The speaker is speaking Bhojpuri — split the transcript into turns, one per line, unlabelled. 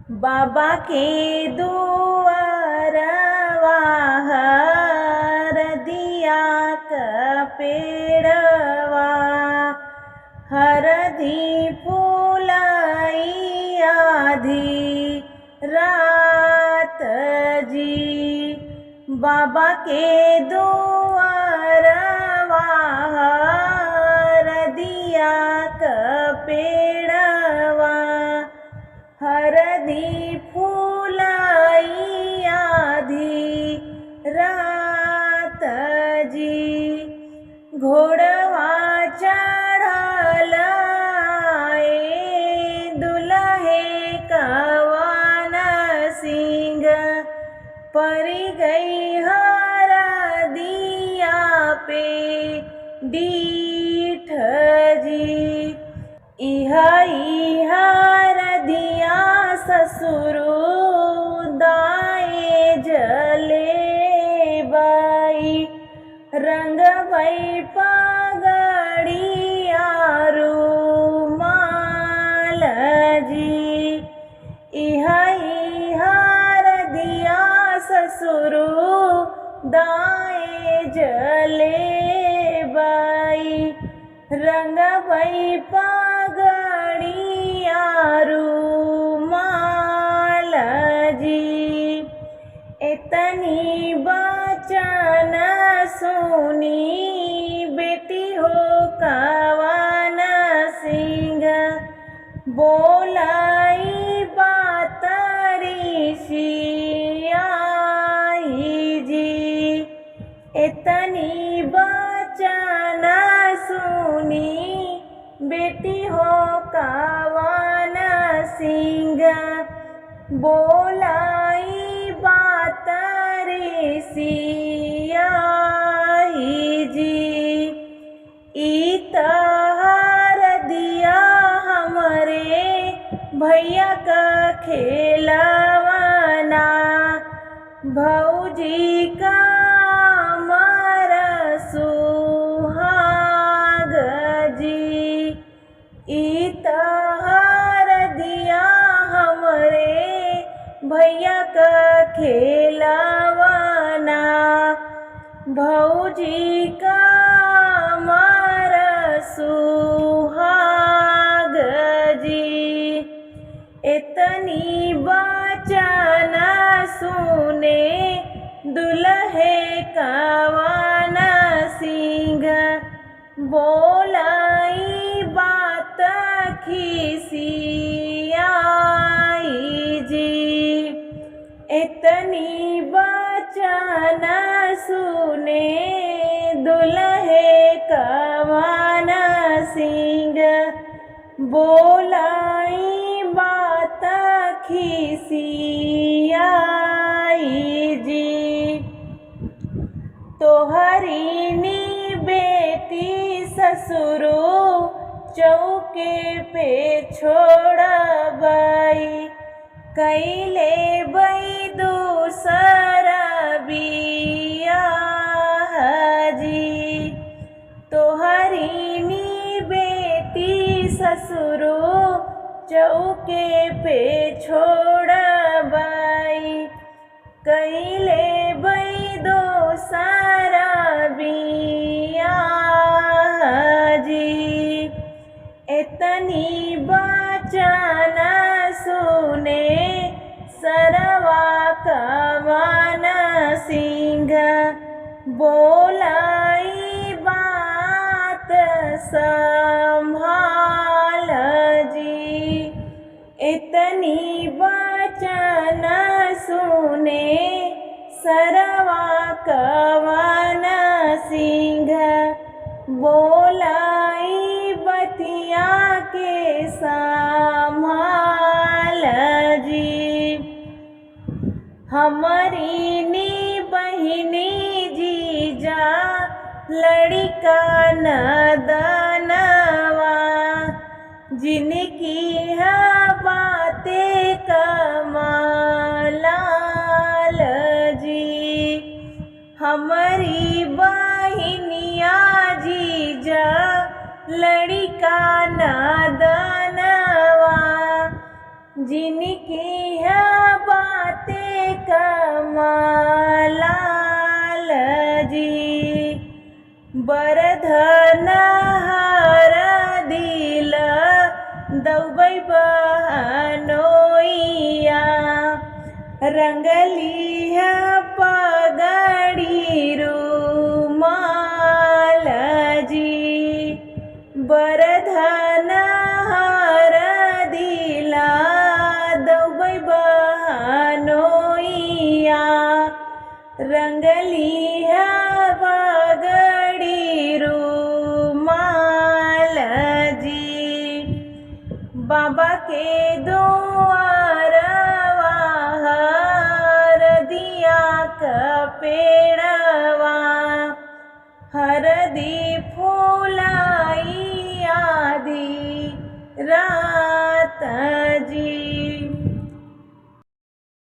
बाबा के दुआरवा हरदिया का पेड़वा हरदी फूलाई आधी रात जी। बाबा के दुआरवा हरदिया का पेड़वा हरदी फूलाई आधी रात जी। घोड़वा चढ़ल दुल्हे कवन सिंह परी गई हरदिया पे डीठ जी। इहा हरदिया ससुरु दाए जले बाई रंग भई पगड़िया रुमाल जी। इहा हरदिया ससुरु दाए जले बाई रंग भई पगड़िया रुमाल जी। इतनी बचन सुनी बेटी हो कवन सिंह बोलाई बात ऋषियाई जी। इतनी बचन सुनी बेटी हो कवन सिंह बोलाई बात ऋषियाई जी। इत हरदिया हमरे भैया का खेलवना भौजी का मर सुहाग जी। इत हरदिया हमरे भैया का खेलवना भौजी का मर सुहाग जी। इतनी बचन सुने दुल्हे कवन सिंह बोलाई बात खिसियाई जी। इतनी बचन सुने दुल्हे कवन सिंह बोलाई बात खिसियाई जी। तोहरीनी बेटी ससुरु चौके पे छोड़बाई कैले बई दूसरा बियाह जी। तोहरीनी बेटी ससुरु चौके पे छोड़बाई कैले बई दूसरा बियाह जी। इतनी बचन सुने सरवा कवन सिंह बोलाई बात संभाल जी। इतनी बचन सुने सरवा कवन सिंह बोलाई बतिया के संभाल जी। हमारी नी बहिनी जीजा लड़का नदनवा जिनकी है बातें कमाल जी। हमारी बहिनिया जीजा लड़का नदनवा जिनकी है बातें कमाल जी। बरधन हर दिल दौबै बहनोइया। रंगली है पगड़ी रुमाल जी। बरधन हर दिला दौबै बहनोइया। रंगली है पगड़ी रुमाल जी। बाबा के दुआरवा हरदिया का पेड़वा। हरदी फूलाई आधी रात